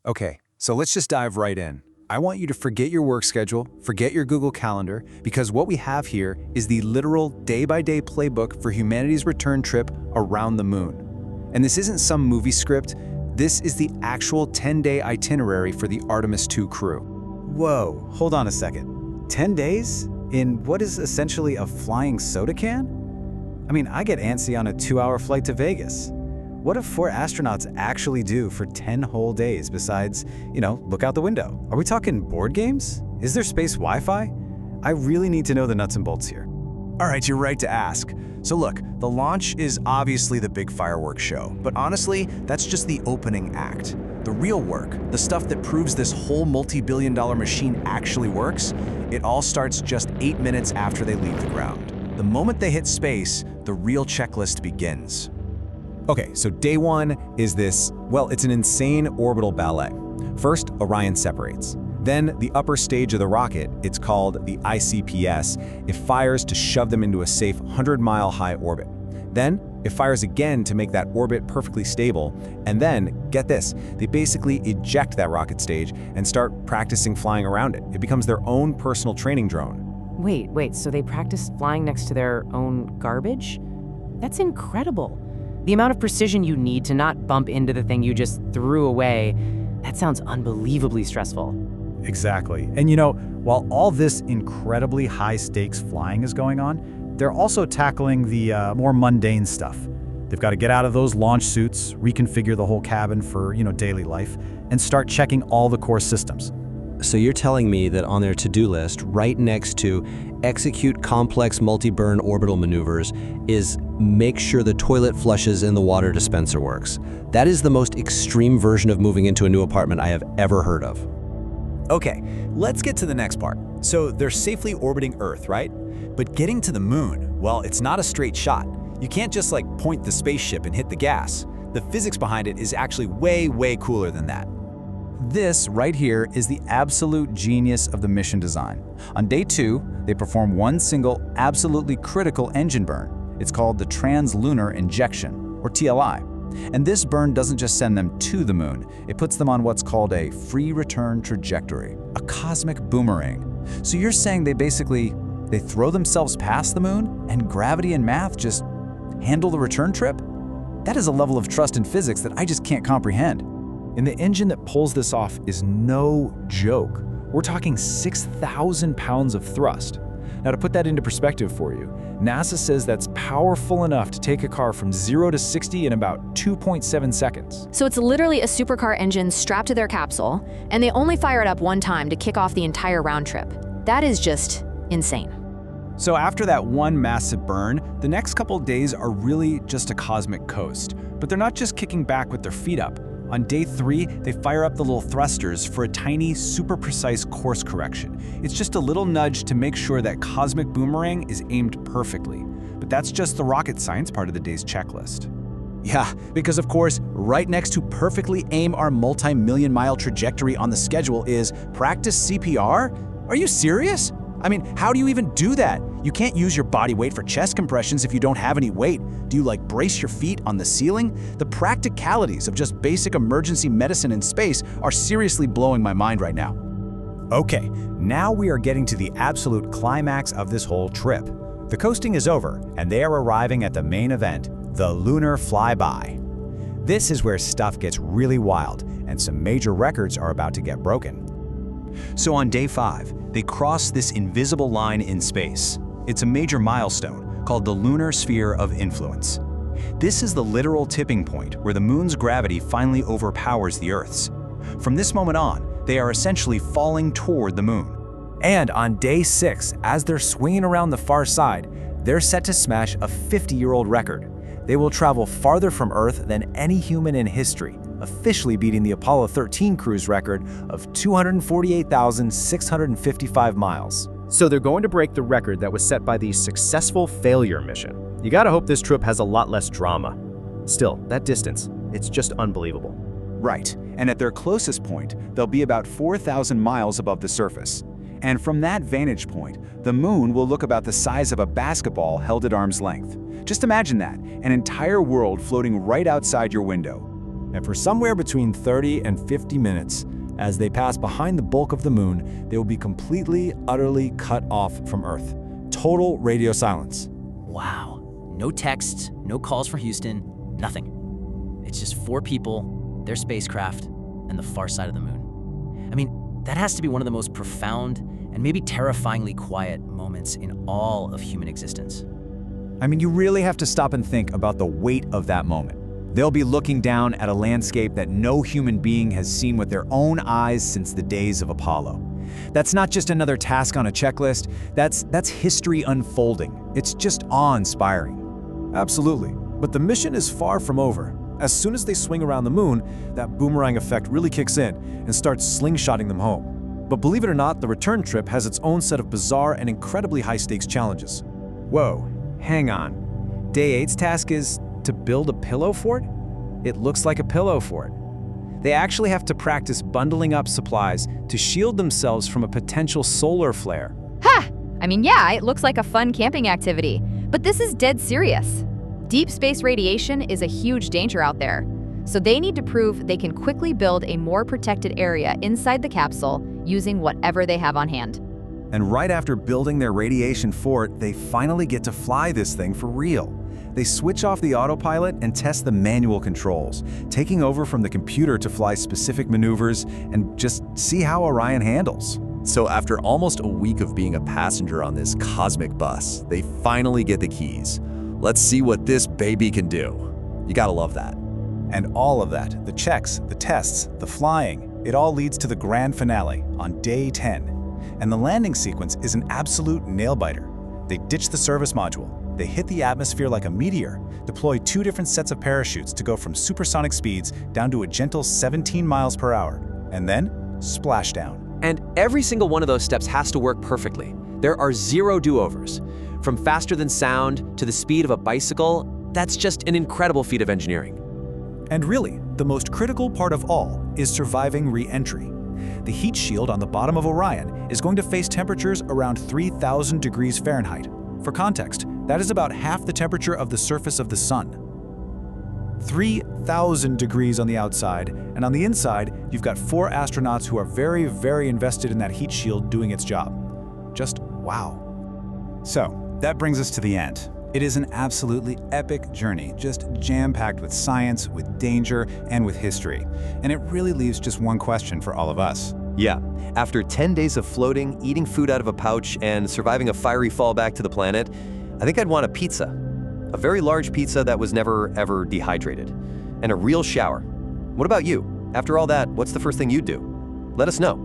Okay, so let's just dive right in. I want you to forget your work schedule, forget your Google Calendar, because what we have here is the literal day-by-day playbook for humanity's return trip around the moon. And this isn't some movie script, this is the actual 10-day itinerary for the Artemis II crew. Whoa, hold on a second. 10 days? In what is essentially a flying soda can? I mean, I get antsy on a 2-hour flight to Vegas. What do 4 astronauts actually do for 10 whole days besides, look out the window? Are we talking board games? Is there space Wi-Fi? I really need to know the nuts and bolts here. All right, you're right to ask. So look, the launch is obviously the big fireworks show, but honestly, that's just the opening act. The real work, the stuff that proves this whole multi-billion-dollar machine actually works, it all starts just 8 minutes after they leave the ground. The moment they hit space, the real checklist begins. Okay, so day one is this, well, it's an insane orbital ballet. First, Orion separates. Then, the upper stage of the rocket, it's called the ICPS, it fires to shove them into a safe 100-mile high orbit. Then, it fires again to make that orbit perfectly stable, and then, get this, they basically eject that rocket stage and start practicing flying around it. It becomes their own personal training drone. Wait, so they practice flying next to their own garbage? That's incredible. The amount of precision you need to not bump into the thing you just threw away, that sounds unbelievably stressful. Exactly. And while all this incredibly high-stakes flying is going on, they're also tackling the more mundane stuff. They've got to get out of those launch suits, reconfigure the whole cabin for, daily life, and start checking all the core systems. So you're telling me that on their to-do list, right next to execute complex multi-burn orbital maneuvers, is make sure the toilet flushes and the water dispenser works. That is the most extreme version of moving into a new apartment I have ever heard of. Okay, let's get to the next part. So they're safely orbiting Earth, right? But getting to the moon, well, it's not a straight shot. You can't just point the spaceship and hit the gas. The physics behind it is actually way, way cooler than that. This right here is the absolute genius of the mission design. On day 2, they perform one single, absolutely critical engine burn. It's called the Trans-Lunar Injection, or TLI. And this burn doesn't just send them to the moon, it puts them on what's called a free return trajectory, a cosmic boomerang. So you're saying they throw themselves past the moon, and gravity and math just handle the return trip? That is a level of trust in physics that I just can't comprehend. And the engine that pulls this off is no joke. We're talking 6,000 pounds of thrust. Now, to put that into perspective for you, NASA says that's powerful enough to take a car from 0 to 60 in about 2.7 seconds. So it's literally a supercar engine strapped to their capsule, and they only fire it up one time to kick off the entire round trip. That is just insane. So after that one massive burn, the next couple days are really just a cosmic coast. But they're not just kicking back with their feet up. On day 3, they fire up the little thrusters for a tiny, super precise course correction. It's just a little nudge to make sure that cosmic boomerang is aimed perfectly. But that's just the rocket science part of the day's checklist. Yeah, because of course, right next to perfectly aim our multi-million-mile trajectory on the schedule is practice CPR? Are you serious? I mean, how do you even do that? You can't use your body weight for chest compressions if you don't have any weight. Do you brace your feet on the ceiling? The practicalities of just basic emergency medicine in space are seriously blowing my mind right now. Okay, now we are getting to the absolute climax of this whole trip. The coasting is over, and they are arriving at the main event, the Lunar Flyby. This is where stuff gets really wild, and some major records are about to get broken. So on day 5, they cross this invisible line in space. It's a major milestone called the Lunar Sphere of Influence. This is the literal tipping point where the moon's gravity finally overpowers the Earth's. From this moment on, they are essentially falling toward the moon. And on day 6, as they're swinging around the far side, they're set to smash a 50-year-old record. They will travel farther from Earth than any human in history, officially beating the Apollo 13 crew's record of 248,655 miles. So they're going to break the record that was set by the successful failure mission. You gotta hope this trip has a lot less drama. Still, that distance, it's just unbelievable. Right, and at their closest point, they'll be about 4,000 miles above the surface. And from that vantage point, the moon will look about the size of a basketball held at arm's length. Just imagine that, an entire world floating right outside your window. And for somewhere between 30 and 50 minutes, as they pass behind the bulk of the moon, they will be completely, utterly cut off from Earth. Total radio silence. Wow. No texts, no calls for Houston, nothing. It's just 4 people, their spacecraft, and the far side of the moon. I mean, that has to be one of the most profound and maybe terrifyingly quiet moments in all of human existence. I mean, you really have to stop and think about the weight of that moment. They'll be looking down at a landscape that no human being has seen with their own eyes since the days of Apollo. That's not just another task on a checklist, that's history unfolding. It's just awe-inspiring. Absolutely. But the mission is far from over. As soon as they swing around the moon, that boomerang effect really kicks in and starts slingshotting them home. But believe it or not, the return trip has its own set of bizarre and incredibly high-stakes challenges. Whoa, hang on. Day 8's task is to build a pillow fort? It looks like a pillow fort. They actually have to practice bundling up supplies to shield themselves from a potential solar flare. Ha! I mean, yeah, it looks like a fun camping activity, but this is dead serious. Deep space radiation is a huge danger out there, so they need to prove they can quickly build a more protected area inside the capsule using whatever they have on hand. And right after building their radiation fort, they finally get to fly this thing for real. They switch off the autopilot and test the manual controls, taking over from the computer to fly specific maneuvers and just see how Orion handles. So after almost a week of being a passenger on this cosmic bus, they finally get the keys. Let's see what this baby can do. You gotta love that. And all of that, the checks, the tests, the flying, it all leads to the grand finale on day 10. And the landing sequence is an absolute nail-biter. They ditch the service module. They hit the atmosphere like a meteor, deploy 2 different sets of parachutes to go from supersonic speeds down to a gentle 17 miles per hour, and then splashdown. And every single one of those steps has to work perfectly. There are 0 do-overs. From faster than sound to the speed of a bicycle, that's just an incredible feat of engineering. And really, the most critical part of all is surviving re-entry. The heat shield on the bottom of Orion is going to face temperatures around 3,000 degrees Fahrenheit. For context, that is about half the temperature of the surface of the sun. 3,000 degrees on the outside, and on the inside, you've got 4 astronauts who are very, very invested in that heat shield doing its job. Just wow. So, that brings us to the end. It is an absolutely epic journey, just jam-packed with science, with danger, and with history. And it really leaves just one question for all of us. Yeah, after 10 days of floating, eating food out of a pouch, and surviving a fiery fall back to the planet, I think I'd want a pizza. A very large pizza that was never, ever dehydrated. And a real shower. What about you? After all that, what's the first thing you'd do? Let us know.